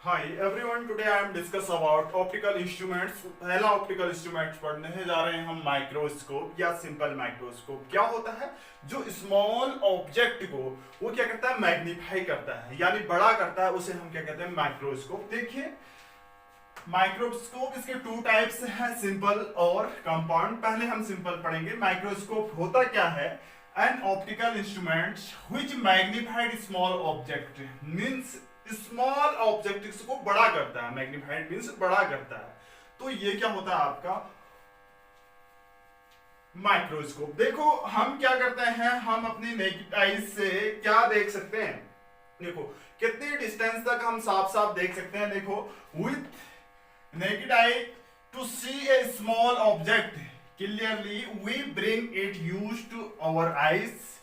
Hi everyone, today I am discuss about optical instruments। पहला optical instrument पढ़ने जा रहे हैं हम माइक्रोस्कोप या सिंपल माइक्रोस्कोप। क्या होता है? जो स्मॉल ऑब्जेक्ट को वो क्या करता है, मैग्नीफाई करता है यानी बड़ा करता है, उसे हम क्या कहते हैं, माइक्रोस्कोप। देखिए माइक्रोस्कोप इसके टू टाइप्स हैं, सिंपल और कंपाउंड। पहले हम सिंपल पढ़ेंगे। माइक्रोस्कोप होता क्या है? An optical instrument which magnified small object means small objects को बड़ा करता है। मैग्निफाइड मींस बड़ा करता है। तो ये क्या होता है आपका माइक्रोस्कोप। देखो हम क्या करते हैं, हम अपनी नेकेड आईज से क्या देख सकते हैं। देखो कितनी डिस्टेंस तक हम साफ साफ देख सकते हैं। देखो with naked eye to see a small object clearly we bring it used to our eyes.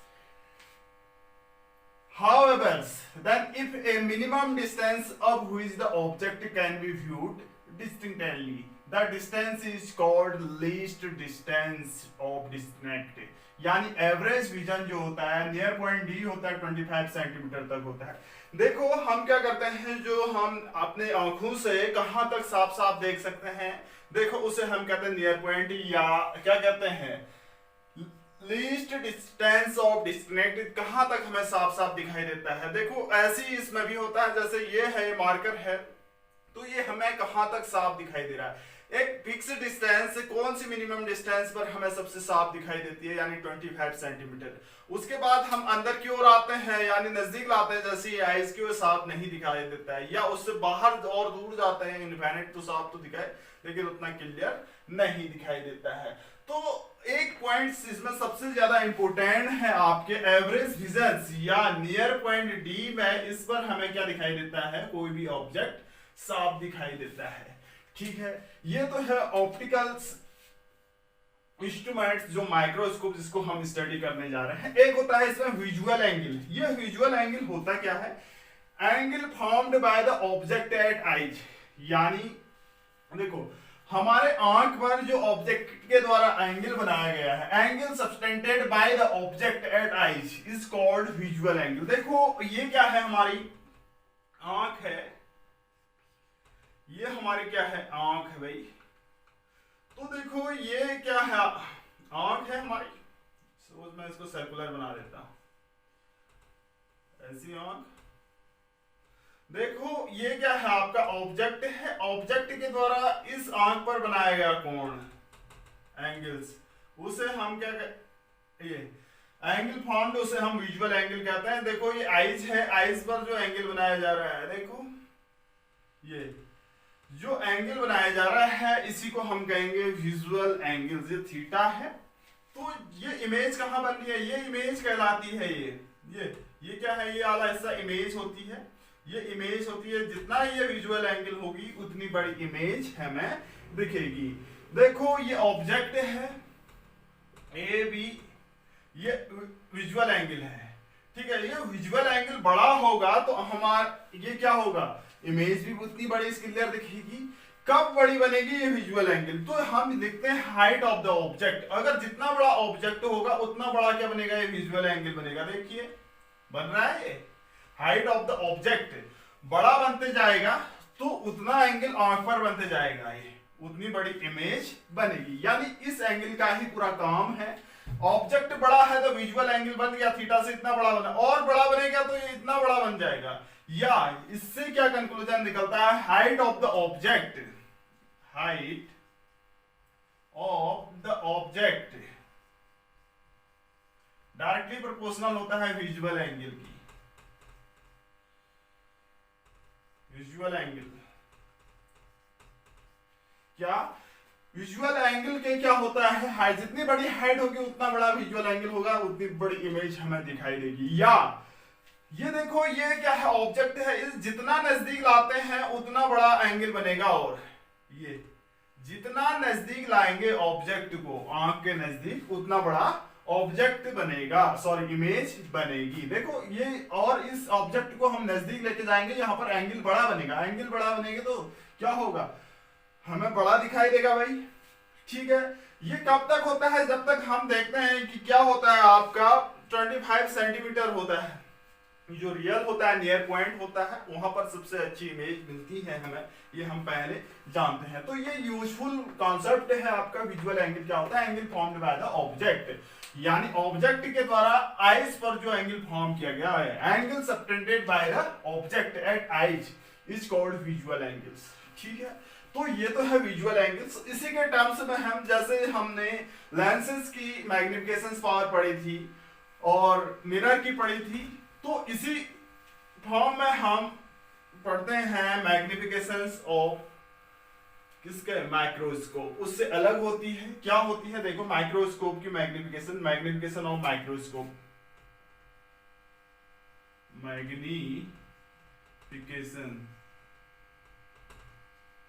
However, then if a minimum distance of which the object can be viewed distinctly, the distance is called least distance of distinct। यानी average vision जो होता है, near point D होता है 25 centimetre तक होता है। देखो हम क्या करते हैं, जो हम अपने आंखों से कहां तक साफ साफ देख सकते हैं, देखो उसे हम कहते हैं नियर पॉइंट, या क्या कहते हैं, लीस्ट डिस्टेंस ऑफ डिस्कनेक्ट। कहां तक हमें साफ साफ दिखाई देता है। देखो ऐसे ही इसमें भी होता है, जैसे ये है मार्कर है, तो ये हमें कहां तक साफ दिखाई दे रहा है। एक फिक्स डिस्टेंस, कौन सी मिनिमम डिस्टेंस पर हमें सबसे साफ दिखाई देती है, यानी 25 सेंटीमीटर। उसके बाद हम अंदर की ओर आते हैं, यानी नजदीक लाते हैं, जैसे आईज की ओर साफ नहीं दिखाई देता है, या उससे बाहर और दूर जाते हैं इनफिनिट, तो साफ तो दिखाए लेकिन उतना क्लियर नहीं दिखाई देता है। तो एक पॉइंट इसमें सबसे ज्यादा इंपोर्टेंट है आपके एवरेज विजन या नियर पॉइंट डी में। इस पर हमें क्या दिखाई देता है, कोई भी ऑब्जेक्ट साफ दिखाई देता है। ठीक है, ये तो है ऑप्टिकल इंस्ट्रूमेंट्स जो माइक्रोस्कोप जिसको हम स्टडी करने जा रहे हैं। एक होता है इसमें विजुअल एंगल। ये विजुअल एंगल होता क्या है, angle formed by the object at eyes. यानी देखो हमारे आंख पर जो ऑब्जेक्ट के द्वारा एंगल बनाया गया है, angle subtended by the object at eyes is called visual angle. देखो ये क्या है, हमारी आंख है, ये हमारी क्या है, आंख है भाई। तो देखो ये क्या है, आंख है हमारी। सपोज मैं इसको सर्कुलर बना देता हूं, ऐसी आंख। देखो ये क्या है, आपका ऑब्जेक्ट है, ऑब्जेक्ट के द्वारा इस आंख पर बनाया गया कोण, एंगल्स, उसे हम क्या ये एंगल फॉर्म्ड, उसे हम विजुअल एंगल कहते हैं। देखो ये आईज है, आईज पर जो एंगल बनाया जा रहा है, देखो ये जो एंगल बनाया जा रहा है, इसी को हम कहेंगे विजुअल एंगल। ये थीटा है, तो ये इमेज कहां बन रही है, ये इमेज कहलाती है। ये क्या है, ये आला हिस्सा इमेज होती है, ये इमेज होती है। जितना ये विजुअल एंगल होगी उतनी बड़ी इमेज हमें दिखेगी। देखो ये ऑब्जेक्ट है ए बी, ये विजुअल एंगल है, ठीक है। ये विजुअल एंगल बड़ा होगा तो हमारा ये क्या होगा, इमेज भी उतनी बड़ी क्लियर दिखेगी। कब बड़ी बनेगी ये विजुअल एंगल, तो हम लिखते हैं हाइट ऑफ द ऑब्जेक्ट। अगर जितना बड़ा ऑब्जेक्ट होगा उतना बड़ा क्या बनेगा, ये विजुअल एंगल बनेगा। देखिए बन रहा है, हाइट ऑफ द ऑब्जेक्ट बड़ा बनते जाएगा तो उतना एंगल आंख पर बनते जाएगा, ये उतनी बड़ी इमेज बनेगी। यानी इस एंगल का ही पूरा काम है। ऑब्जेक्ट बड़ा है तो विजुअल एंगल बन गया, थीटा से इतना बड़ा बना, और बड़ा बनेगा तो ये इतना बड़ा बन जाएगा। या इससे क्या कंक्लूजन निकलता है, height of the object, height of the object directly proportional होता है विजुअल एंगल की। विजुअल एंगल क्या, विजुअल एंगल के क्या होता है, हाइट, जितनी बड़ी हाइट होगी उतना बड़ा विजुअल एंगल होगा, उतनी बड़ी इमेज हमें दिखाई देगी। या ये देखो ये क्या है, ऑब्जेक्ट है, इस जितना नजदीक लाते हैं उतना बड़ा एंगल बनेगा, और ये जितना नजदीक लाएंगे ऑब्जेक्ट को आंख के नजदीक उतना बड़ा ऑब्जेक्ट बनेगा, सॉरी इमेज बनेगी। देखो ये, और इस ऑब्जेक्ट को हम नजदीक लेके जाएंगे, यहाँ पर एंगल बड़ा बनेगा। एंगल बड़ा बनेगा तो क्या होगा, हमें बड़ा दिखाई देगा भाई। ठीक है, ये कब तक होता है, जब तक हम देखते हैं कि क्या होता है आपका 25 सेंटीमीटर होता है। जो रियल होता है, नियर पॉइंट होता है, वहां पर सबसे अच्छी इमेज मिलती है हमें, ये हम पहले जानते हैं। तो ये यूजफुल कॉन्सेप्ट है आपका विजुअल एंगल। क्या होता है? Angle formed by the object, यानी ऑब्जेक्ट के द्वारा आइज पर जो एंगल फॉर्म किया गया है, angle subtended by the object at eyes is called visual angles. ठीक है, तो ये तो है विजुअल एंगल्स। इसी के टर्म्स में हम, जैसे हमने लेंसेज की मैग्निफिकेशन पावर पढ़ी थी और मिरर की पढ़ी थी, तो इसी फॉर्म में हम पढ़ते हैं मैग्निफिकेशंस ऑफ किसके? माइक्रोस्कोप। उससे अलग होती है, क्या होती है? देखो, माइक्रोस्कोप की magnification, magnification of microscope, magnification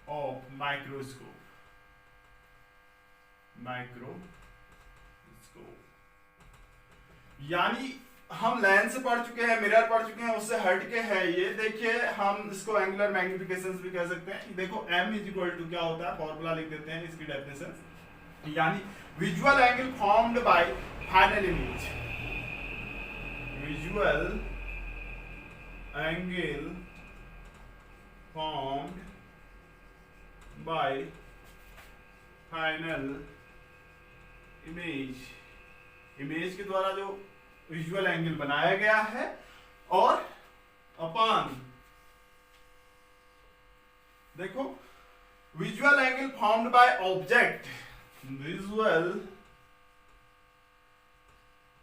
of microscope, यानी हम लेंस पढ़ चुके हैं, मिरर पढ़ चुके हैं, उससे हट के है ये। देखिए, हम इसको एंगुलर मैग्निफिकेशन भी कह सकते हैं। देखो, m इज इक्वल टू क्या होता है, फॉर्मूला लिख देते हैं इसकी डेफिनेशन, यानी visual angle formed by final image, visual angle formed by final image, image के द्वारा जो विजुअल एंगल बनाया गया है, और अपॉन, देखो, visual angle formed by object, visual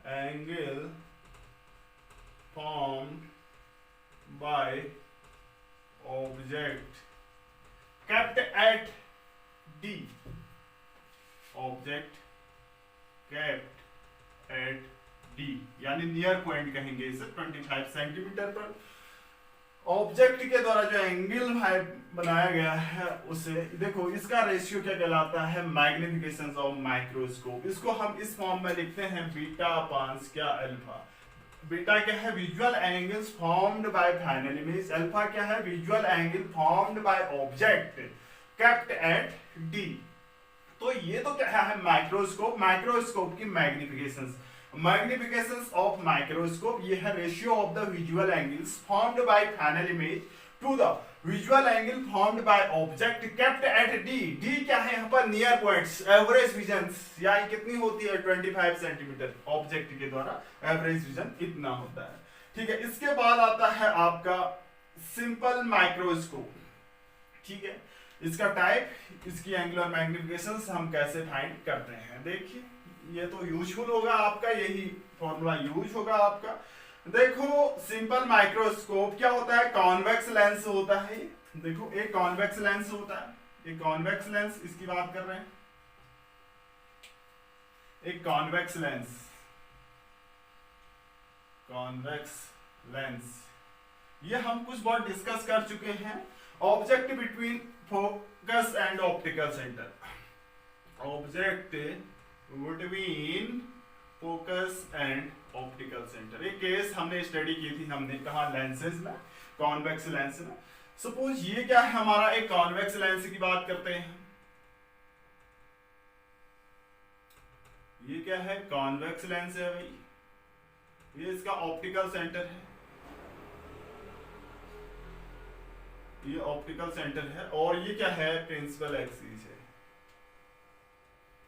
angle formed by object kept at D, object kept at D, यानी near point कहेंगे इसे, 25 सेंटीमीटर पर ऑब्जेक्ट के द्वारा जो एंगल बनाया गया है उसे, देखो इसका रेशियो क्या कहलाता है? Magnification of microscope. इसको हम इस फॉर्म में लिखते हैं बीटा अपान क्या? अल्फा। बीटा क्या है? Visual angles formed by final image. Alpha क्या है? Visual angle formed by object kept at D. तो ये तो क्या है? माइक्रोस्कोप, माइक्रोस्कोप की मैग्निफिकेशंस, मैग्निफिकेशंस ऑफ माइक्रोस्कोप, ये है ratio of the visual angles formed by final image to the visual angle formed by object kept at D. D क्या है यहाँ पर? नियर पॉइंट्स, एवरेज विजन, यानी कितनी होती है? 25 सेंटीमीटर। ऑब्जेक्ट के द्वारा एवरेज विजन इतना होता है। ठीक है, इसके बाद आता है आपका सिंपल माइक्रोस्कोप। ठीक है, इसका टाइप, इसकी एंगुलर मैग्निफिकेशंस हम कैसे फाइंड करते हैं? देखिए, ये तो यूजफुल होगा आपका, यही फॉर्मूला यूज होगा आपका। देखो, सिंपल माइक्रोस्कोप क्या होता है? कॉन्वेक्स लेंस होता है। देखो, एक कॉन्वेक्स लेंस होता है, एक कॉन्वेक्स लेंस, इसकी बात कर रहे हैं, एक कॉन्वेक्स लेंस, कॉन्वेक्स लेंस, ये हम कुछ बार डिस्कस कर चुके हैं। Object between focus and optical centre, object between focus and optical centre, एक केस हमने स्टडी की थी, हमने कहा लेंसेज में, कॉन्वेक्स लेंस में। सपोज ये क्या है हमारा? एक कॉन्वेक्स लेंस की बात करते हैं, ये क्या है? कॉन्वेक्स लेंस है भाई, ये इसका ऑप्टिकल सेंटर है, ये ऑप्टिकल सेंटर है, और ये क्या है? प्रिंसिपल एक्सिस है,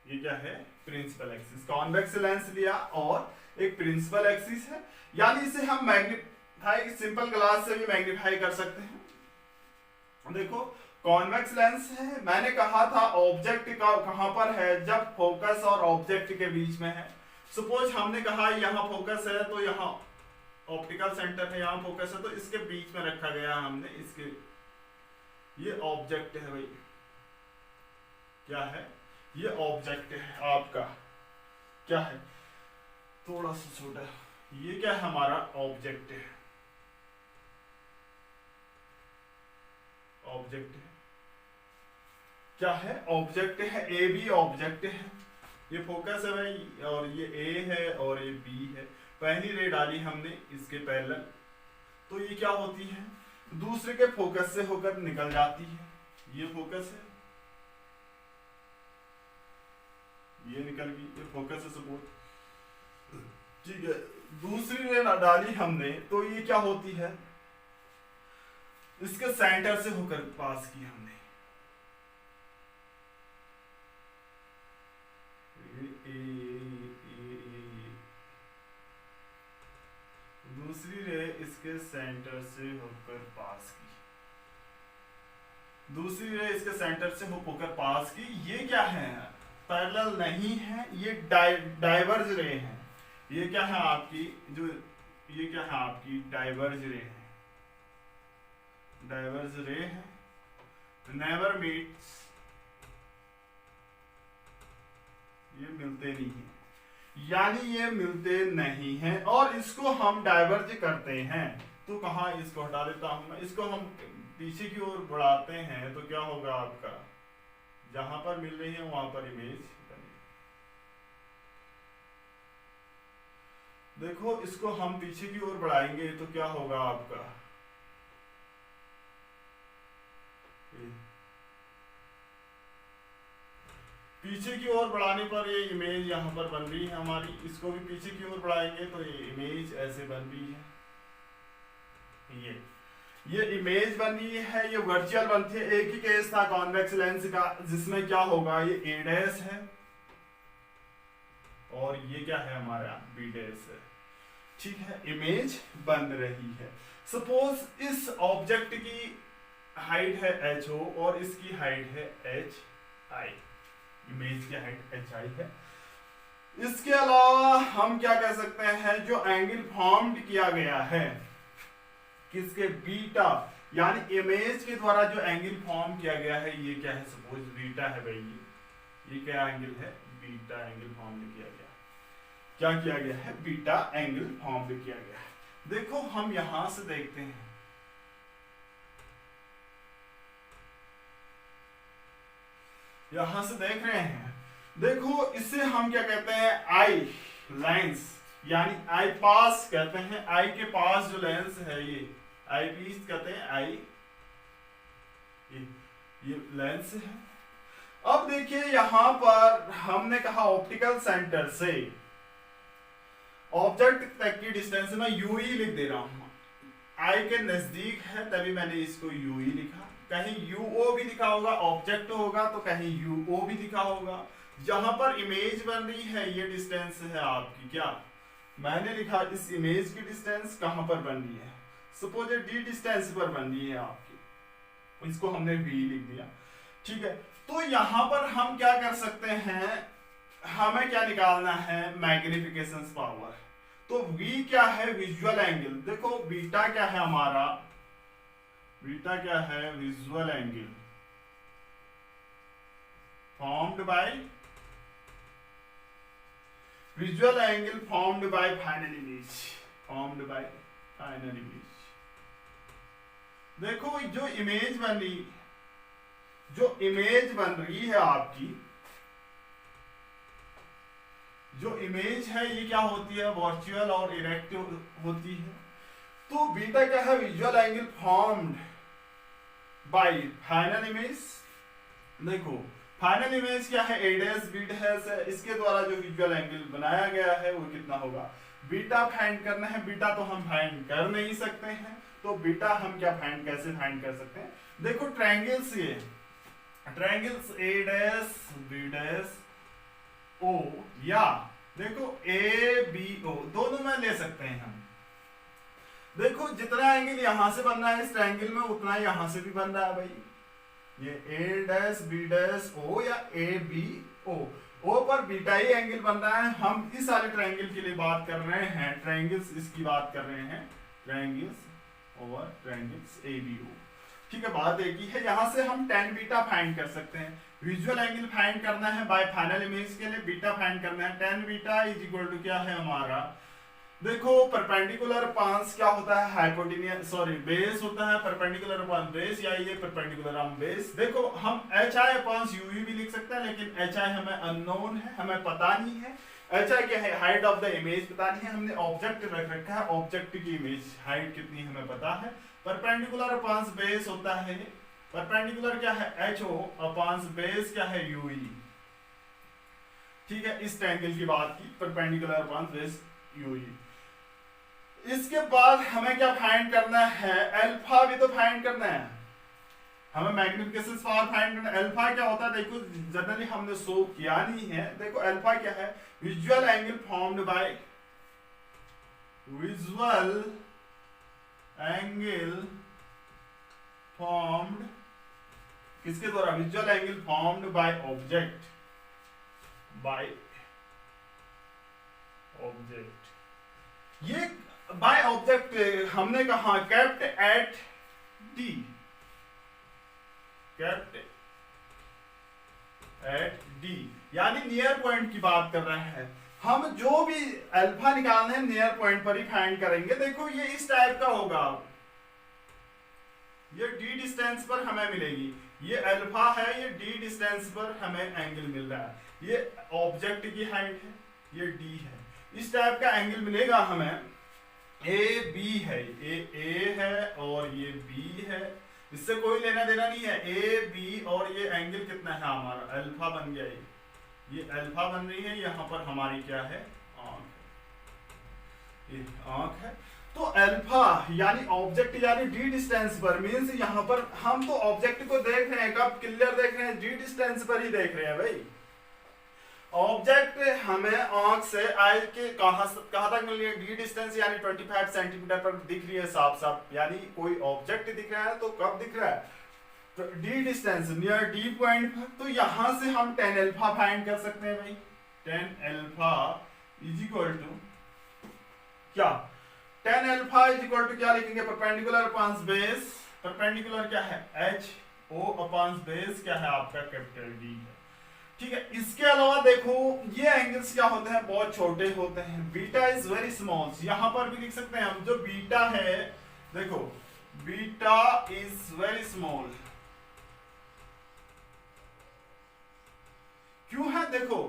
ये क्या है? Principal axis. कॉन्वेक्स लेंस लिया और एक प्रिंसिपल एक्सिस है, यानी इसे हम मैग्नीफाई, सिंपल ग्लास से भी मैग्नीफाई कर सकते हैं। देखो, कॉन्वेक्स लेंस है, मैंने कहा था ऑब्जेक्ट का कहां पर है? जब फोकस और ऑब्जेक्ट के बीच में है। सपोज हमने कहा यहां फोकस है, तो यहां ऑप्टिकल सेंटर है, यहां फोकस है, तो इसके बीच में रखा गया हमने, इसके, ये ऑब्जेक्ट है भाई, क्या है? ये ऑब्जेक्ट है आपका, क्या है? थोड़ा सा छोटा, ये क्या है? हमारा ऑब्जेक्ट है, ऑब्जेक्ट है, क्या है? ऑब्जेक्ट है, ए बी ऑब्जेक्ट है, ये फोकस है भाई, और ये ए है और ये बी है। पहली रे डाली हमने इसके पैरेलल, तो ये क्या होती है? दूसरे के फोकस से होकर निकल जाती है, ये फोकस है, ये निकल गई, ये फोकस है सपोज, ठीक है, दूसरी रे डाली हमने तो ये क्या होती है, इसके सेंटर से होकर पास की हमने। दूसरी रे इसके सेंटर से होकर पास की, दूसरी रे इसके सेंटर से होकर पास की। ये क्या है, पैरेलल नहीं है, ये डाइवर्ज रे है। ये क्या है आपकी जो, ये क्या है आपकी डाइवर्ज रे है, डाइवर्ज रे है। नेवर मीट्स, ये मिलते नहीं है, यानी ये मिलते नहीं हैं और इसको हम डाइवर्ज करते हैं। तो कहाँ, इसको हटा देता हूं मैं, इसको हम पीछे की ओर बढ़ाते हैं तो क्या होगा आपका, जहां पर मिल रही है वहां पर इमेज बनेगी। देखो इसको हम पीछे की ओर बढ़ाएंगे तो क्या होगा आपका, पीछे की ओर बढ़ाने पर ये इमेज यहाँ पर बन रही है हमारी। इसको भी पीछे की ओर बढ़ाएंगे तो ये इमेज ऐसे बन रही है। ये इमेज बन रही है, ये वर्चुअल बनती है। एक ही केस था कॉन्वेक्स लेंस का जिसमें क्या होगा, ये ए डैश है और ये क्या है हमारा बी डैश है। ठीक है, इमेज बन रही है। सपोज इस ऑब्जेक्ट की हाइट है HO और इसकी हाइट है HI, इमेज की हाइट HI है। इसके अलावा हम क्या कह सकते हैं, जो एंगल फॉर्म्ड किया गया है किसके, बीटा, यानी इमेज के द्वारा जो एंगल फॉर्म किया गया है ये क्या है, सपोज बीटा है भाई। ये क्या एंगल है, बीटा एंगल फॉर्म किया गया। क्या किया गया है, बीटा एंगल फॉर्म किया गया है। देखो हम यहां से देखते हैं, यहां से देख रहे हैं। देखो इसे हम क्या कहते हैं, आई लेंस, यानी आई पास कहते हैं। आई के पास जो लेंस है ये आई पीस कहते हैं, आई ये लेंस है। अब देखिए यहां पर हमने कहा ऑप्टिकल सेंटर से ऑब्जेक्ट तक की डिस्टेंस में यूई लिख दे रहा हूं। आई के नजदीक है तभी मैंने इसको यूई लिखा। कहीं यूओ भी लिखा होगा, ऑब्जेक्ट होगा तो कहीं यूओ भी लिखा होगा। जहां पर इमेज बन रही है ये डिस्टेंस है आपकी, क्या मैंने लिखा, इस इमेज की डिस्टेंस कहां पर बन रही है, सपोज डी डिस्टेंस पर बन रही है आपकी, इसको हमने वी लिख दिया। ठीक है, तो यहां पर हम क्या कर सकते हैं, हमें क्या निकालना है, मैग्निफिकेशन पावर। तो V क्या है, विजुअल एंगल। देखो बीटा क्या है हमारा, बीटा क्या है, visual angle formed bye, visual angle formed by final image, formed by final image. देखो जो इमेज बन रही, जो इमेज बन रही है आपकी, जो इमेज है ये क्या होती है, वर्चुअल और इरेक्टिव होती है। तो बीटा क्या है, visual angle formed by final image. देखो फाइनल इमेज क्या है, ए डैश बी डैश है, इसके द्वारा जो विजुअल एंगल बनाया गया है वो कितना होगा, बीटा फाइंड करना है। बीटा तो हम फाइंड कर नहीं सकते हैं, तो बीटा हम क्या फाइंड, कैसे फाइंड कर सकते हैं। देखो ट्रायंगल्स, ये ट्रायंगल्स ए डैश बी डैश ओ, या देखो ए बी ओ, दोनों में ले सकते हैं हम। देखो जितना एंगल यहां से बन रहा है इस ट्रायंगल में, उतना यहां से भी बन रहा है भाई। ये ए डैश बी डैश ओ या ए बी ओ, ओ पर बीटा ही एंगल बन रहा है। हम इस वाले ट्रायंगल के लिए बात कर रहे हैं, ट्रायंगल्स इसकी बात कर रहे हैं, triangles over triangles A B O. ठीक है, बात एक ही है। यहां से हम tan बीटा फाइंड कर सकते हैं। विजुअल एंगल फाइंड करना है बाय फाइनल इमेज के लिए, बीटा फाइंड करना है। tan beta is equal to क्या है हमारा, देखो परपेंडिकुलर पांस क्या होता है, हाइपोटेन्यूस सॉरी बेस होता है, परपेंडिकुलर अपॉन बेस, या ये परपेंडिकुलर अपॉन बेस। देखो हम HI अपॉन यूवी भी लिख सकते हैं, लेकिन HI हमें अननोन है, हमें पता नहीं है। HI क्या है, हाइट ऑफ द इमेज पता नहीं है, हमने ऑब्जेक्ट रख रखा है, ऑब्जेक्ट की इमेज हाइट कितनी हमें पता है। परपेंडिकुलर अपॉन बेस होता है, परपेंडिकुलर क्या है HO अपॉन बेस क्या है UE। ठीक है, इस ट्रायंगल की बात की, परपेंडिकुलर अपॉन बेस UE। इसके बाद हमें क्या फाइंड करना है, अल्फा भी तो फाइंड करना है, हमें मैग्निफिकेशन पावर फाइंड करना है। अल्फा क्या होता है, देखो जनरली हमने शो किया नहीं है। देखो अल्फा क्या है, visual angle formed bye, visual angle formed किसके द्वारा, visual angle formed by object, by object. ये बाय ऑब्जेक्ट हमने कहा kept at D, kept at D यानी नियर पॉइंट की बात कर रहे हैं हम। जो भी अल्फा निकालना है नियर पॉइंट पर ही फाइंड करेंगे। देखो ये इस टाइप का होगा, ये डी डिस्टेंस पर हमें मिलेगी, ये अल्फा है, ये डी डिस्टेंस पर हमें एंगल मिल रहा है, ये ऑब्जेक्ट की हाइट है, ये डी है, इस टाइप का एंगल मिलेगा हमें। ए बी है, ए है और ये बी है, इससे कोई लेना देना नहीं है। ए बी और ये एंगल कितना है हमारा, अल्फा बन गया, ये अल्फा बन रही है, यहाँ पर हमारी क्या है, आंख है, ये आंख है। तो अल्फा यानी ऑब्जेक्ट यानी डी डिस्टेंस पर, मींस यहाँ पर हम तो ऑब्जेक्ट को देख रहे हैं, कब क्लियर देख रहे हैं, डी डिस्टेंस पर ही देख रहे हैं भाई। ऑब्जेक्ट हमें आंख से आई के कहां तक मिल रही है, डी डिस्टेंस यानी 25 सेंटीमीटर पर दिख रही है साफ साफ, यानी कोई ऑब्जेक्ट दिख रहा है तो कब दिख रहा है, तो D distance near D point पर। तो यहां से हम टेन अल्फा फाइंड कर सकते हैं भाई, ten alpha is equal to क्या, ten alpha is equal to क्या लिखेंगे, परपेंडिकुलर अपॉन बेस, परपेंडिकुलर क्या है एच ओ अपॉन बेस क्या है आपका कैपिटल डी है, ठीक है। इसके अलावा देखो ये एंगल्स क्या होते हैं, बहुत छोटे होते हैं, बीटा इज वेरी स्मॉल, यहां पर भी लिख सकते हैं हम, जो बीटा है देखो बीटा इज वेरी स्मॉल, क्यों है, देखो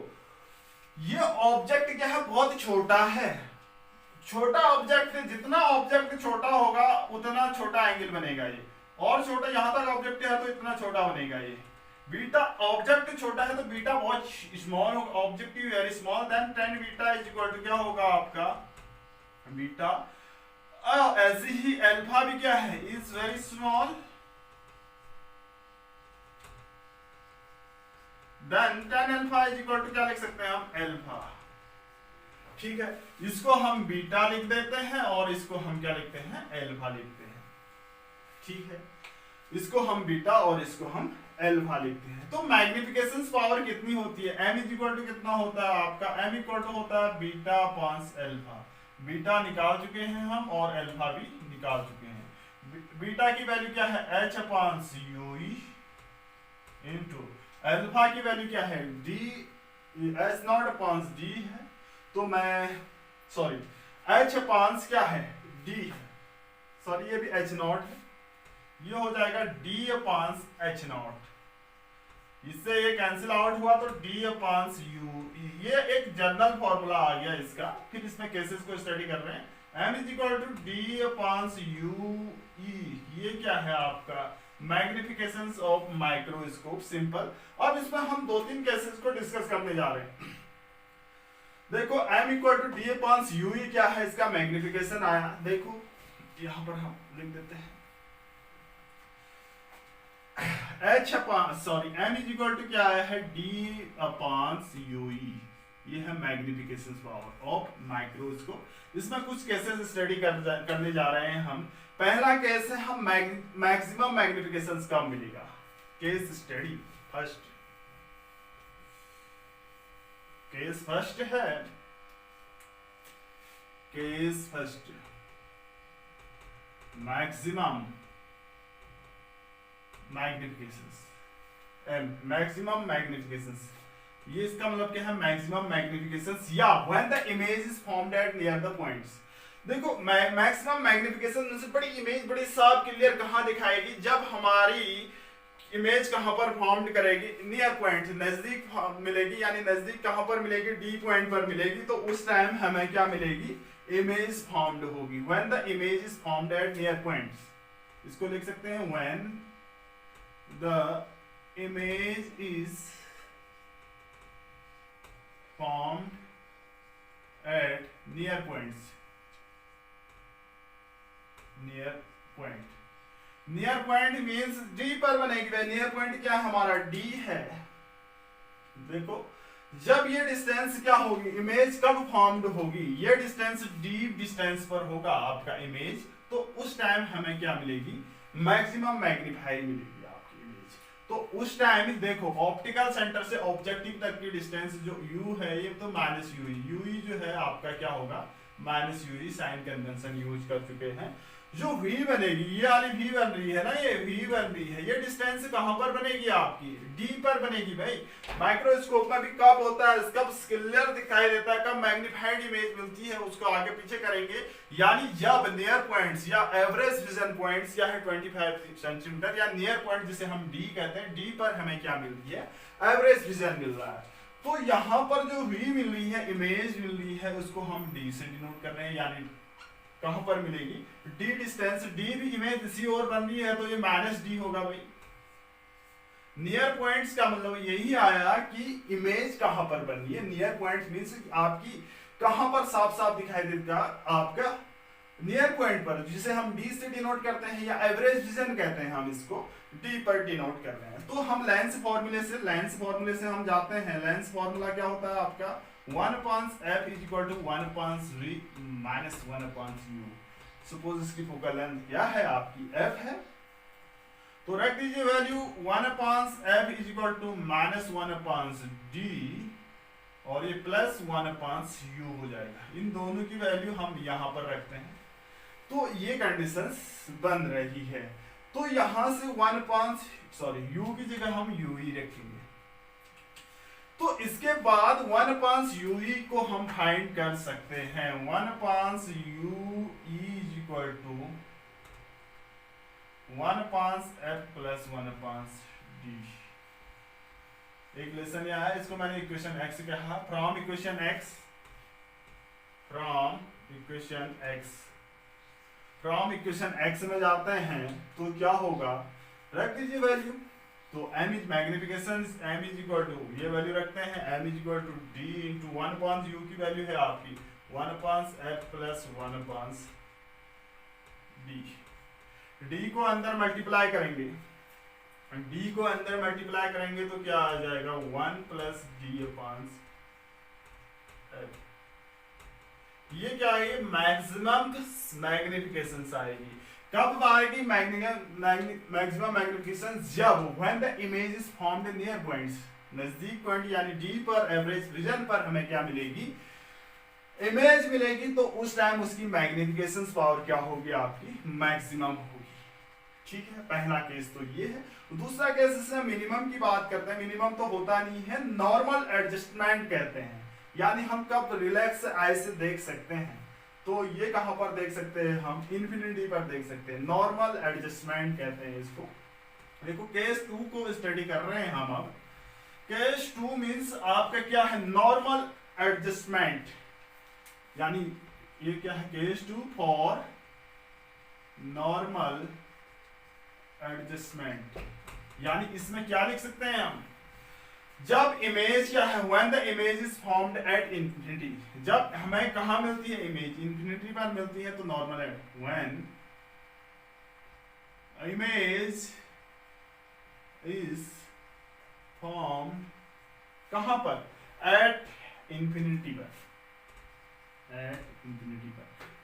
ये ऑब्जेक्ट क्या है, बहुत छोटा है, छोटा ऑब्जेक्ट, जितना ऑब्जेक्ट छोटा होगा उतना छोटा एंगल बनेगा ये, और छोटा यहां तक ऑब्जेक्ट है तो इतना छोटा बनेगा ये। बीटा ऑब्जेक्ट छोटा है तो बीटा बहुत स्मॉल होगा, objective very small, then tan beta is equal to क्या होगा आपका बीटा। ऐसे ही अल्फा भी क्या है, is very small, then tan alpha is equal to क्या लिख सकते हैं हम, अल्फा, ठीक है। इसको हम बीटा लिख देते हैं और इसको हम क्या लिखते हैं, अल्फा लिखते हैं, ठीक है। इसको हम बीटा और इसको हम अल्फा लिखते हैं। तो मैग्निफिकेशन पावर कितनी होती है, m इज इक्वल टू कितना होता है आपका, m इक्वल टू होता है बीटा अपॉन अल्फा, बीटा निकाल चुके हैं हम और अल्फा भी निकाल चुके हैं। बीटा की वैल्यू क्या है, h upon you into alpha की वैल्यू क्या है, d h not upon d है, तो मैं सॉरी h अपॉन क्या है, d है, सॉरी ये भी h नॉट है, ये हो जाएगा d अपॉन h नॉट, इससे ये कैंसिल आउट हुआ तो d अपॉन u, ये एक जनरल फॉर्मूला आ गया इसका, फिर इसमें केसेस को स्टडी कर रहे हैं। m is equal to d upon u e, ये क्या है आपका मैग्निफिकेशन ऑफ माइक्रोस्कोप, सिंपल। अब इसमें हम दो तीन केसेस को डिस्कस करने जा रहे हैं। देखो m equal to d upon u e क्या है, इसका मैग्निफिकेशन आया, देखो यहां पर हम लिख देते हैं h upon sorry m is equal to क्या आया है, d अपॉन यू ई, ये है मैग्निफिकेशन पावर ऑफ माइक्रोस्कोप। इसमें कुछ केसेस स्टडी करने जा रहे हैं हम। पहला केस है हम मैक्सिमम मैग्निफिकेशन कब मिलेगा, case study first, case first है, केस फर्स्ट मैक्सिमम मैग्निफिकेशंस, मैक्सिमम मैग्निफिकेशंस, ये इसका मतलब क्या है, मैक्सिमम मैग्निफिकेशंस या when the image is formed at near the points. देखो मैक्सिमम मैग्निफिकेशन में से बड़ी इमेज बड़ी साफ क्लियर कहां दिखाएगी, जब हमारी इमेज कहां पर फॉर्म्ड करेगी, नियर पॉइंट, नजदीक मिलेगी, यानी नजदीक कहां पर मिलेगी, डी पॉइंट पर मिलेगी, तो उस टाइम हमें क्या मिलेगी, इमेज फॉर्म्ड होगी, when the image is formed at near points. इसको लिख सकते हैं when the image is formed at near points, near point, near point means D पर बनेगी भाई। नियर पॉइंट क्या हमारा डी है। देखो जब ये डिस्टेंस क्या होगी, इमेज कब फॉर्म्ड होगी, ये डिस्टेंस डीप डिस्टेंस पर होगा आपका इमेज, तो उस टाइम हमें क्या मिलेगी, मैक्सिमम मैग्नीफाई मिलेगी आपकी इमेज। तो उस टाइम देखो ऑप्टिकल सेंटर से ऑब्जेक्टिव तक की डिस्टेंस जो u है, ये तो माइनस यूई जो है आपका क्या होगा, minus u e. Sign convention use कर चुके हैं। जो v बनेगी, ये वाली v बन रही है ना, ये v बन रही है, ये डिस्टेंस कहां पर बनेगी आपकी, d पर बनेगी भाई। माइक्रोस्कोप में भी कब होता है, कब क्लियर दिखाई देता है, कब मैग्नीफाइड इमेज मिलती है, उसको आगे पीछे करेंगे। यानी जब नियर पॉइंट्स या एवरेज विजन पॉइंट्स या है 25 सेंटीमीटर या नियर पॉइंट जिसे हम d कहते हैं, d पर हमें क्या मिल रही है, एवरेज विजन मिल रहा है। तो यहाँ पर जो v मिल रही है, इमेज मिल रही है, उसको हम d से डिनोट कर रहे हैं। यानी कहां पर मिलेगी, d डिस्टेंस, d भी इमेज इसी ओर बन रही है, तो ये माइनस d होगा भाई। नियर पॉइंट्स का मतलब यही आया कि इमेज कहां पर बन रही है। नियर पॉइंट्स मींस आपकी कहां पर साफ साफ दिखाई देगा, आपका नियर पॉइंट पर, जिसे हम d से डिनोट करते हैं या एवरेज विजन कहते हैं, हम इसको d पर डिनोट कर रहे हैं। तो हम लेंस फॉर्मूले से हम जाते हैं। लेंस फॉर्मूला क्या होता है आपका, 1/f is equal to 1/v minus 1/u। Suppose इसकी फोकल लेंथ क्या है आपकी, f है, तो रख दीजिए value 1/f is equal to minus 1/d और ये प्लस 1/u हो जाएगा। इन दोनों की वैल्यू हम यहाँ पर रखते हैं, तो ये कंडीशंस बन रही है। तो यहां से u की जगह हम u ही रखेंगे। तो इसके बाद 1/u को हम फाइंड कर सकते हैं। 1/u is equal to 1/f plus 1/d। एक लेसन यह है, इसको मैंने इक्वेशन x कहा। फ्रॉम इक्वेशन x में जाते हैं तो क्या होगा, रख दीजिए वैल्यू। तो m is magnification, m is equal to, ये वैल्यू रखते हैं, m is equal to d into 1/u की वैल्यू है आपकी 1/f प्लस 1/d। d को अंदर मल्टीप्लाई करेंगे, तो क्या आ जाएगा, 1 प्लस d/f। ये क्या है, मैक्सिमम मैग्निफिकेशन आएगी। कब आएगी मैक्सिमम मैग्निफिकेशन, जब when the image is formed near points, नजदीक पॉइंट यानी डी पर एवरेज विजन पर हमें क्या मिलेगी, इमेज मिलेगी। तो उस टाइम उसकी मैग्निफिकेशन पावर क्या होगी आपकी, मैक्सिमम होगी। ठीक है, पहला केस तो ये है। दूसरा केस इसमें मिनिमम की बात करते हैं। मिनिमम तो होता नहीं है, नॉर्मल एडजस्टमेंट कहते हैं। यानी हम कब रिलैक्स आई से देख सकते हैं, तो ये कहां पर देख सकते हैं हम, इन्फिनिटी पर देख सकते हैं। नॉर्मल एडजस्टमेंट कहते हैं इसको। देखो केस 2 को स्टडी कर रहे हैं हम अब। केस 2 मींस आपका क्या है, नॉर्मल एडजस्टमेंट। यानी ये क्या है, केस 2 फॉर नॉर्मल एडजस्टमेंट। यानी इसमें क्या लिख सकते हैं हम, जब इमेज क्या है, when the image is formed at infinity, जब हमें कहां मिलती है इमेज, इंफिनिटी पर मिलती है, तो नॉर्मल है। when image is formed कहां पर, at infinity पर,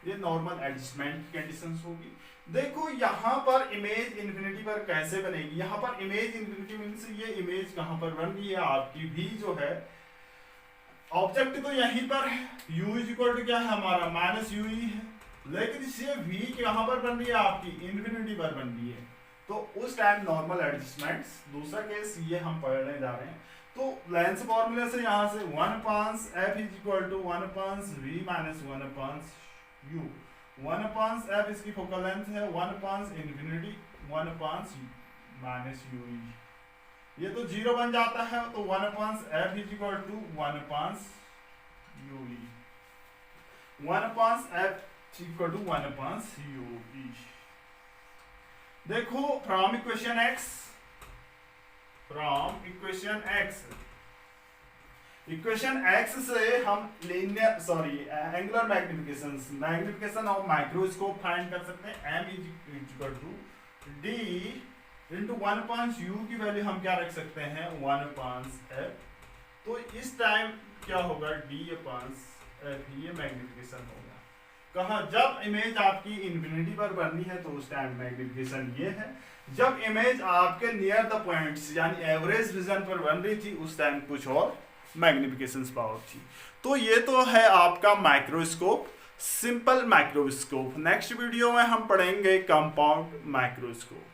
ये नॉर्मल एडजस्टमेंट की कंडीशंस होगी। देखो यहाँ पर इमेज इन्फिनिटी पर कैसे बनेगी। यहाँ पर इमेज इन्फिनिटी मींस ये इमेज कहां पर बन रही है आपकी, v जो है ऑब्जेक्ट तो यहीं पर है, u इज इक्वल टू क्या है हमारा, माइनस यू ही है। लेकिन ये v कहां पर बन रही है आपकी, इन्फिनिटी पर बन रही है। तो उस टाइम नॉर्मल एडजस्टमेंट्स। दूसरा केस ये हम पढ़ने जा रहे हैं। तो लेंस फॉर्मूले से यहाँ से 1/f is equal to 1/v minus 1/u। 1/f इसकी फोकल लेंथ है, 1/infinity 1/-u। ये तो 0 बन जाता है, तो 1/f is equal to 1/u। 1/f equal to 1/u। देखो from equation x equation x से हम angular magnification of microscope find कर सकते हैं। m is equal to d into 1/u की वैल्यू हम क्या रख सकते हैं 1/f। तो इस टाइम क्या होगा d/f, ये मैग्निफिकेशन होगा। कहा जब इमेज आपकी इंफिनिटी पर बननी है तो उस टाइम मैग्निफिकेशन ये है, जब इमेज आपके नियर द पॉइंट्स यानी एवरेज रीजन पर बन रही थी उस टाइम कुछ और मैग्निफिकेशन पावर थी। तो ये तो है आपका microscope, simple microscope. Next video में हम पढ़ेंगे कंपाउंड माइक्रोस्कोप।